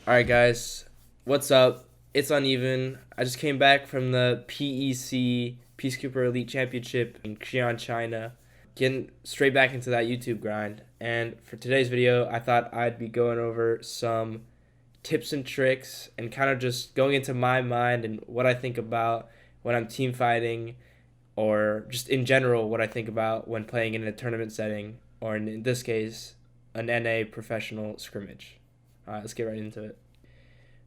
Alright guys, what's up? It's UnEeVeN. I just came back from the PEC Peacekeeper Elite Championship in Xi'an, China. Getting straight back into that YouTube grind. And for today's video, I thought I'd be going over some tips and tricks and kind of just going into my mind and what I think about when I'm team fighting, or just in general what I think about when playing in a tournament setting, or in this case, an NA professional scrimmage. Alright, let's get right into it.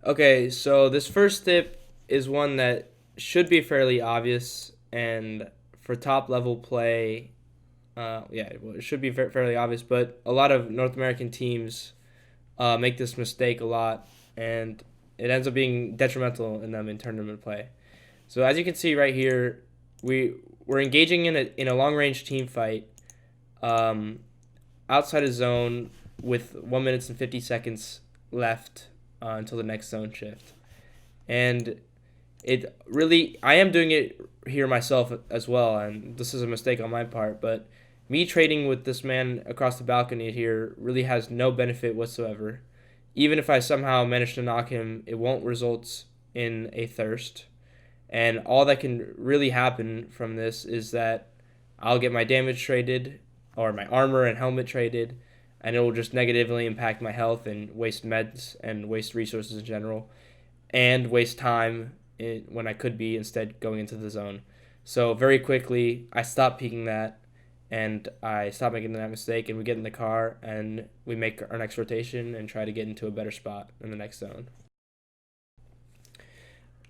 Okay, so this first tip is one that should be fairly obvious, and for top level play, it should be fairly obvious, but a lot of North American teams make this mistake a lot, and it ends up being detrimental in them in tournament play. So as you can see right here, we're engaging in a long range team fight outside of zone with 1 minute and 50 seconds left until the next zone shift. And I am doing it here myself as well, and this is a mistake on my part, but me trading with this man across the balcony here really has no benefit whatsoever. Even if I somehow manage to knock him, it won't result in a thirst. And all that can really happen from this is that I'll get my damage traded, or my armor and helmet traded, and it will just negatively impact my health and waste meds and waste resources in general, and waste time when I could be instead going into the zone. So very quickly, I stopped peeking that, and I stopped making that mistake, and we get in the car, and we make our next rotation and try to get into a better spot in the next zone.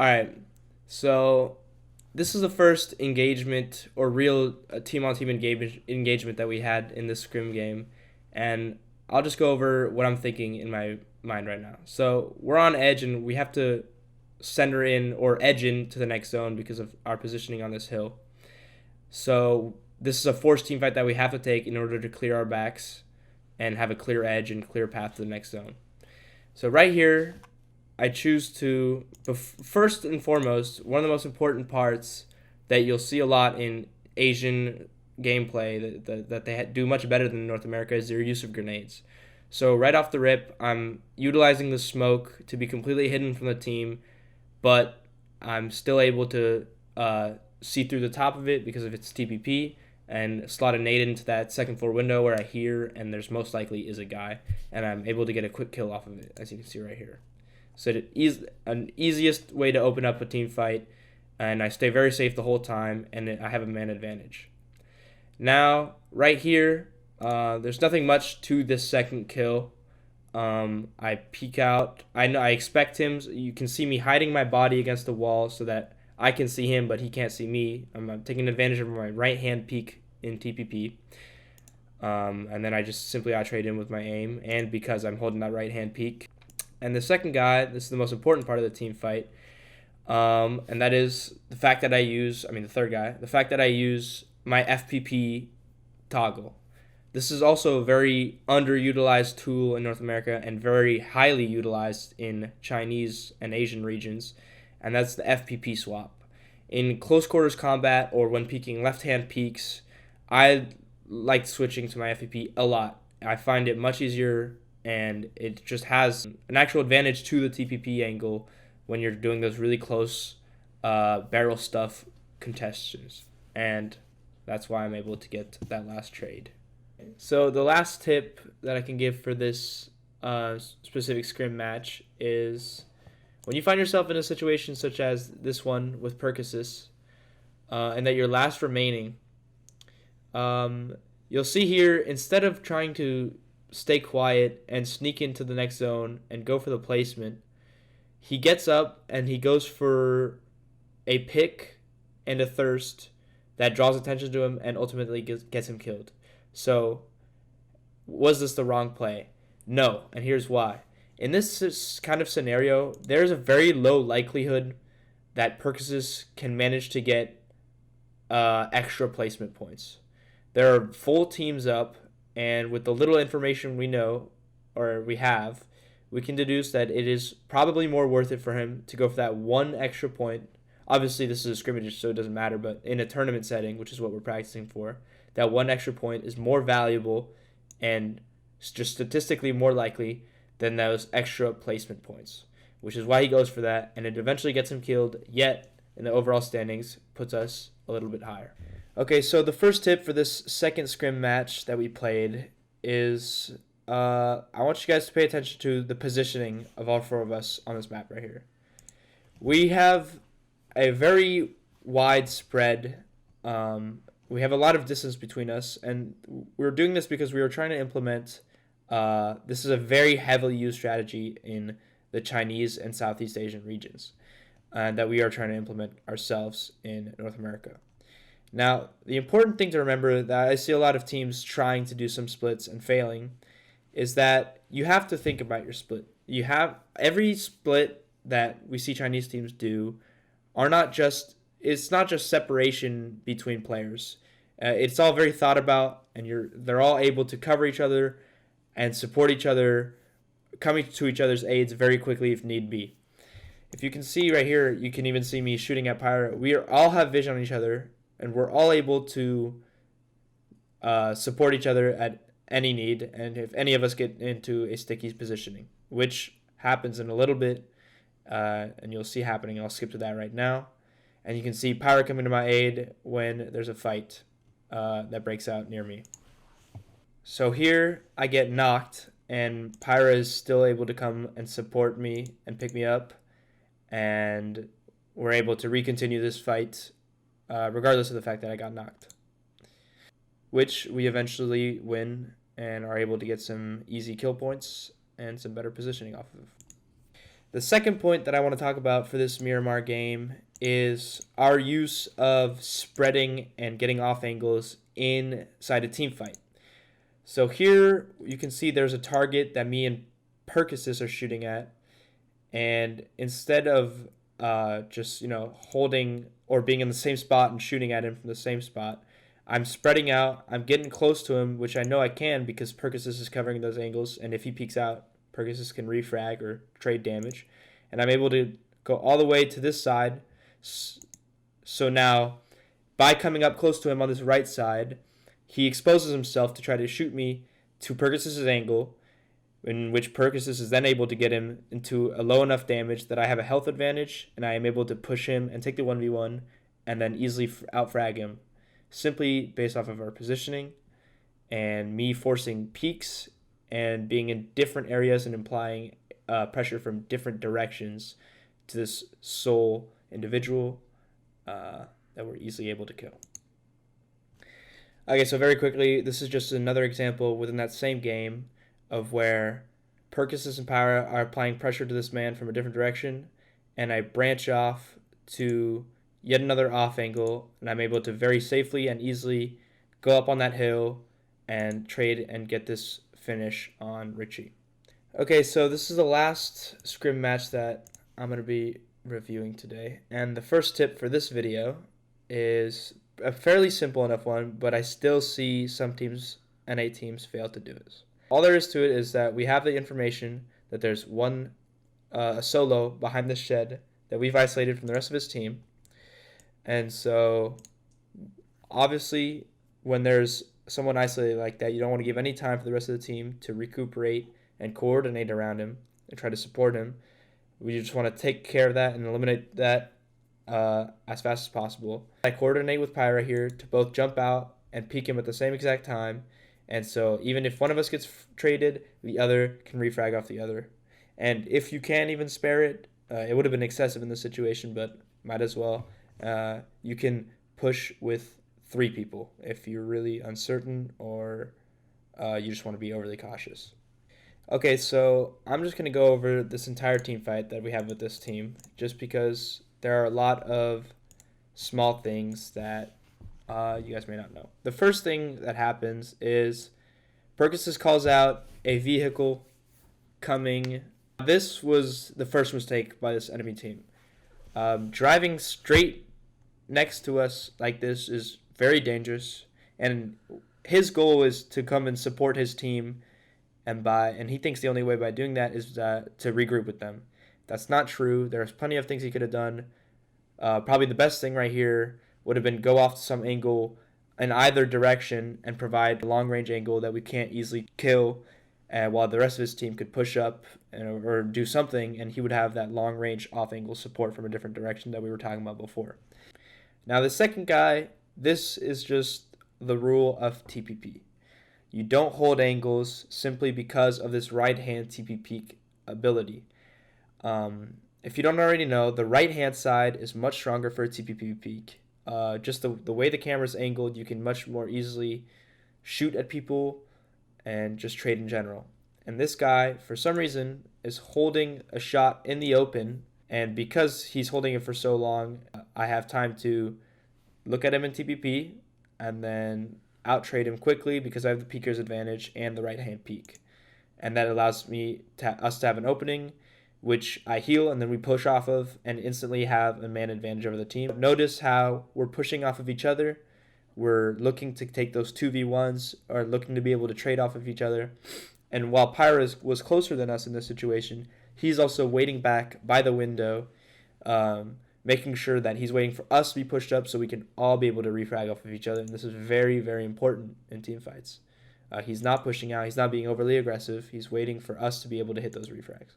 Alright, so this is the first engagement, or real team-on-team engagement that we had in this scrim game. And I'll just go over what I'm thinking in my mind right now. So we're on edge, and we have to center in or edge in to the next zone because of our positioning on this hill. So this is a forced team fight that we have to take in order to clear our backs and have a clear edge and clear path to the next zone. So right here, I choose to, first and foremost, one of the most important parts that you'll see a lot in Asian gameplay that they do much better than North America is their use of grenades. So right off the rip, I'm utilizing the smoke to be completely hidden from the team, but I'm still able to see through the top of it because of its TPP, and slot a nade into that second floor window where I hear and there's most likely is a guy, and I'm able to get a quick kill off of it, as you can see right here. So it is an easiest way to open up a team fight, and I stay very safe the whole time, and I have a man advantage. Now, right here, there's nothing much to this second kill. I peek out. I expect him. You can see me hiding my body against the wall so that I can see him, but he can't see me. I'm taking advantage of my right-hand peek in TPP. And then I just simply trade in with my aim, and because I'm holding that right-hand peek. And the second guy, this is the most important part of the team fight, and that is the fact that the third guy, the fact that I use my FPP toggle. This is also a very underutilized tool in North America and very highly utilized in Chinese and Asian regions, and that's the FPP swap. In close quarters combat or when peeking left-hand peeks, I like switching to my FPP a lot. I find it much easier, and it just has an actual advantage to the TPP angle when you're doing those really close barrel stuff contestations. And that's why I'm able to get that last trade. So the last tip that I can give for this specific scrim match is when you find yourself in a situation such as this one with Percasis, and that you're last remaining, you'll see here, instead of trying to stay quiet and sneak into the next zone and go for the placement, he gets up and he goes for a pick and a thirst that draws attention to him and ultimately gets him killed. So, was this the wrong play? No, and here's why. In this kind of scenario, there's a very low likelihood that Percasis can manage to get extra placement points. There are full teams up, and with the little information we know, or we have, we can deduce that it is probably more worth it for him to go for that one extra point. Obviously, this is a scrimmage, so it doesn't matter, but in a tournament setting, which is what we're practicing for, that one extra point is more valuable and just statistically more likely than those extra placement points, which is why he goes for that, and it eventually gets him killed, yet in the overall standings puts us a little bit higher. Okay, so the first tip for this second scrim match that we played is I want you guys to pay attention to the positioning of all four of us on this map right here. We have a very wide spread. We have a lot of distance between us, and we're doing this because we were trying to implement this is a very heavily used strategy in the Chinese and Southeast Asian regions that we are trying to implement ourselves in North America. Now, the important thing to remember that I see a lot of teams trying to do some splits and failing is that you have to think about your split. You have every split that we see Chinese teams do it's not just separation between players. It's all very thought about, and they're all able to cover each other and support each other, coming to each other's aids very quickly if need be. If you can see right here, you can even see me shooting at Pyro. We all have vision on each other, and we're all able to support each other at any need, and if any of us get into a sticky positioning, which happens in a little bit, and you'll see happening. I'll skip to that right now. And you can see Pyro coming to my aid when there's a fight that breaks out near me. So here I get knocked, and Pyro is still able to come and support me and pick me up, and we're able to recontinue this fight regardless of the fact that I got knocked, which we eventually win and are able to get some easy kill points and some better positioning off of. The second point that I want to talk about for this Miramar game is our use of spreading and getting off angles inside a team fight. So here you can see there's a target that me and Percusis are shooting at, and instead of just holding or being in the same spot and shooting at him from the same spot, I'm spreading out. I'm getting close to him, which I know I can because Percusis is covering those angles, and if he peeks out, Percusis can refrag or trade damage, and I'm able to go all the way to this side. So now, by coming up close to him on this right side, he exposes himself to try to shoot me to Percusis' angle, in which Percusis is then able to get him into a low enough damage that I have a health advantage, and I am able to push him and take the 1v1, and then easily outfrag him, simply based off of our positioning, and me forcing peaks, and being in different areas and applying pressure from different directions to this sole individual that we're easily able to kill. Okay, so very quickly, this is just another example within that same game of where Percusis and Pyro are applying pressure to this man from a different direction, and I branch off to yet another off angle, and I'm able to very safely and easily go up on that hill and trade and get this finish on Richie. Okay, so this is the last scrim match that I'm going to be reviewing today, and the first tip for this video is a fairly simple enough one, but I still see some teams, NA teams, fail to do this. All there is to it is that we have the information that there's a solo behind this shed that we've isolated from the rest of his team, and so obviously when there's someone isolated like that, you don't want to give any time for the rest of the team to recuperate and coordinate around him and try to support him. We just want to take care of that and eliminate that as fast as possible. I coordinate with Pyra here to both jump out and peek him at the same exact time, and so even if one of us gets traded, the other can refrag off the other. And if you can even spare it, it would have been excessive in this situation, but might as well. You can push with 3 people if you're really uncertain or you just want to be overly cautious. Okay, so I'm just going to go over this entire team fight that we have with this team, just because there are a lot of small things that you guys may not know. The first thing that happens is Percusis calls out a vehicle coming. This was the first mistake by this enemy team. Driving straight next to us like this is very dangerous, and his goal is to come and support his team, and he thinks the only way by doing that is to regroup with them. That's not true. There's plenty of things he could have done. Probably the best thing right here would have been go off to some angle in either direction and provide a long-range angle that we can't easily kill, and while the rest of his team could push up or do something, and he would have that long range off angle support from a different direction that we were talking about before. Now the second guy, this is just the rule of TPP. You don't hold angles simply because of this right hand TP peek ability. If you don't already know, the right hand side is much stronger for a TPP peek. Just the way the camera's angled, you can much more easily shoot at people and just trade in general. And this guy, for some reason, is holding a shot in the open, and because he's holding it for so long, I have time to look at him in TPP and then out trade him quickly because I have the peeker's advantage and the right hand peek. And that allows us to have an opening, which I heal and then we push off of and instantly have a man advantage over the team. Notice how we're pushing off of each other. We're looking to take those 2v1s or looking to be able to trade off of each other. And while Pyro was closer than us in this situation, he's also waiting back by the window, making sure that he's waiting for us to be pushed up so we can all be able to refrag off of each other. And this is very, very important in team fights. He's not pushing out. He's not being overly aggressive. He's waiting for us to be able to hit those refrags.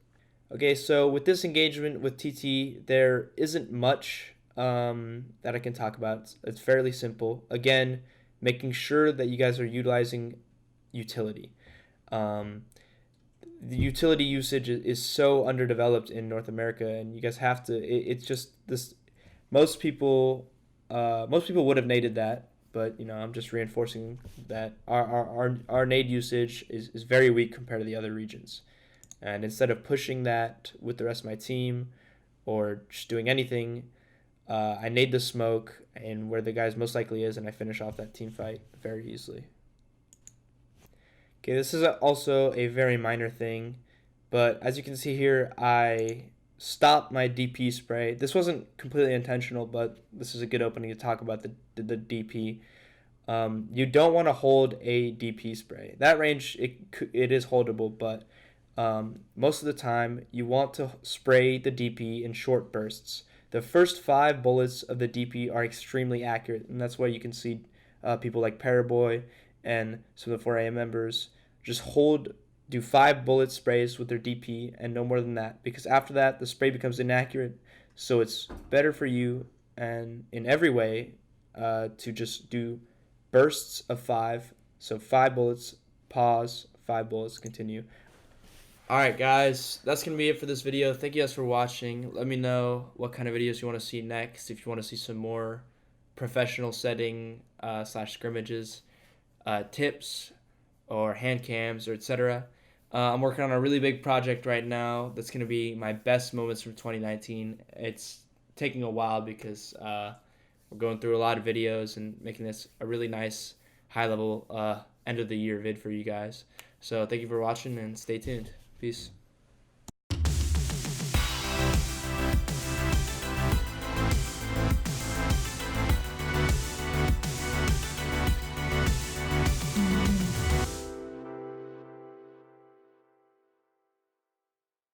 Okay, so with this engagement with TT, there isn't much that I can talk about. It's fairly simple. Again, making sure that you guys are utilizing utility. The utility usage is so underdeveloped in North America, and you guys have to. It's just this. Most people would have naded that, but I'm just reinforcing that our nade usage is very weak compared to the other regions. And instead of pushing that with the rest of my team or just doing anything, I nade the smoke and where the guy's most likely is, and I finish off that team fight very easily. Okay, this is also a very minor thing, but as you can see here, I stopped my DP spray. This wasn't completely intentional, but this is a good opening to talk about the DP. You don't want to hold a DP spray. That range, it is holdable, but most of the time you want to spray the DP in short bursts. The first 5 bullets of the DP are extremely accurate, and that's why you can see people like Paraboy and some of the 4AM members just do 5 bullet sprays with their DP and no more than that, because after that the spray becomes inaccurate. So it's better for you and in every way to just do bursts of 5. So 5 bullets, pause, 5 bullets, continue. Alright guys, that's going to be it for this video. Thank you guys for watching. Let me know what kind of videos you want to see next. If you want to see some more professional setting / scrimmages, tips, or hand cams, or etc. I'm working on a really big project right now that's going to be my best moments from 2019. It's taking a while because we're going through a lot of videos and making this a really nice high level end of the year vid for you guys. So thank you for watching and stay tuned. Peace.